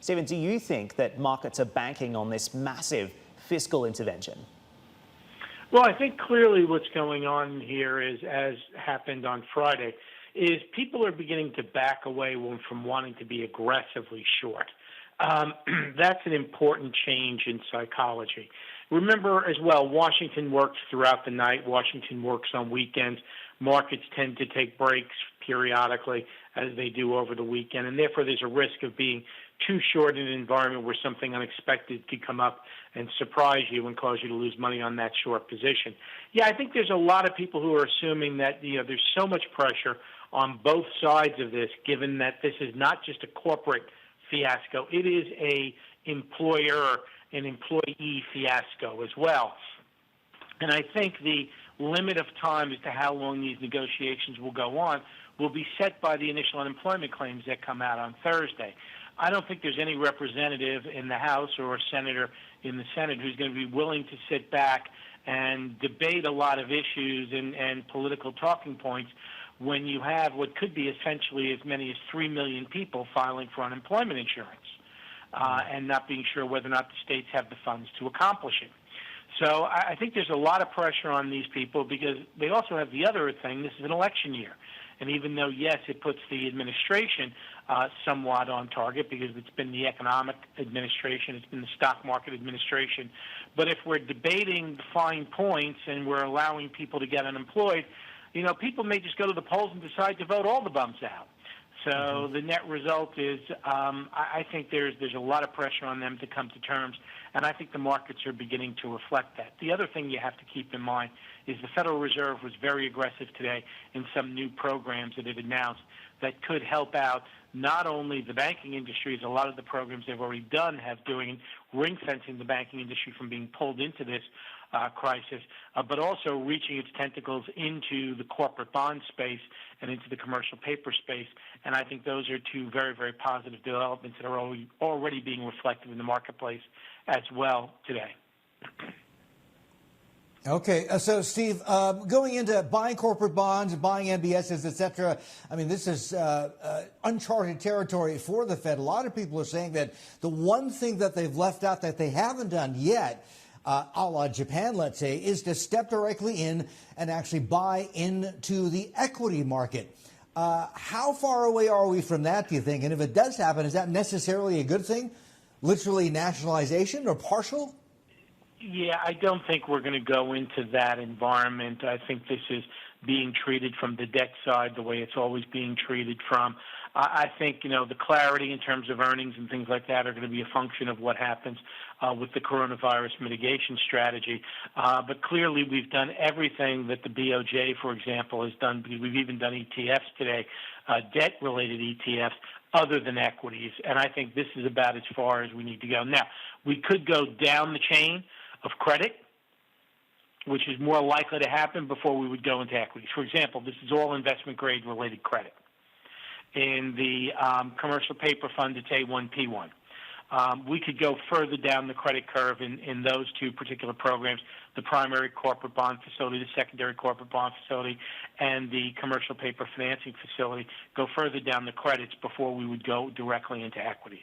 Stephen, do you think that markets are banking on this massive fiscal intervention? Well, I think clearly what's going on here is, as happened on Friday, is people are beginning to back away from wanting to be aggressively short. That's an important change in psychology. Remember as well, Washington works throughout the night. Washington works on weekends. Markets tend to take breaks periodically as they do over the weekend, and therefore there's a risk of being too short in an environment where something unexpected could come up and surprise you and cause you to lose money on that short position. Yeah, I think there's a lot of people who are assuming that there's so much pressure on both sides of this, given that this is not just a corporate fiasco. It is a employer and employee fiasco as well. And I think the limit of time as to how long these negotiations will go on will be set by the initial unemployment claims that come out on Thursday. I don't think there's any representative in the House or a senator in the Senate who's going to be willing to sit back and debate a lot of issues and political talking points when you have what could be essentially as many as 3 million people filing for unemployment insurance and not being sure whether or not the states have the funds to accomplish it. So I think there's a lot of pressure on these people because they also have the other thing. This is an election year. And even though, yes, it puts the administration somewhat on target because it's been the economic administration, it's been the stock market administration, but if we're debating the fine points and we're allowing people to get unemployed, people may just go to the polls and decide to vote all the bums out. So the net result is I think there's a lot of pressure on them to come to terms, and I think the markets are beginning to reflect that. The other thing you have to keep in mind is the Federal Reserve was very aggressive today in some new programs that it announced that could help out not only the banking industry, as a lot of the programs they've already done have doing ring-fencing the banking industry from being pulled into this crisis, but also reaching its tentacles into the corporate bond space and into the commercial paper space. And I think those are two very, very positive developments that are already being reflected in the marketplace as well today. Okay, so Steve, going into buying corporate bonds, buying MBSs, et cetera, I mean, this is uncharted territory for the Fed. A lot of people are saying that the one thing that they've left out that they haven't done yet, a la Japan, let's say, is to step directly in and actually buy into the equity market. How far away are we from that, do you think? And if it does happen, is that necessarily a good thing? Literally nationalization or partial? Yeah, I don't think we're going to go into that environment. I think this is being treated from the debt side the way it's always being treated from. I think, the clarity in terms of earnings and things like that are going to be a function of what happens with the coronavirus mitigation strategy. But clearly we've done everything that the BOJ, for example, has done, because we've even done ETFs today, debt-related ETFs, other than equities. And I think this is about as far as we need to go. Now, we could go down the chain of credit, which is more likely to happen before we would go into equities. For example, this is all investment-grade related credit. In the commercial paper fund, it's A1, P1. We could go further down the credit curve in those two particular programs, the primary corporate bond facility, the secondary corporate bond facility, and the commercial paper financing facility, go further down the credits before we would go directly into equities.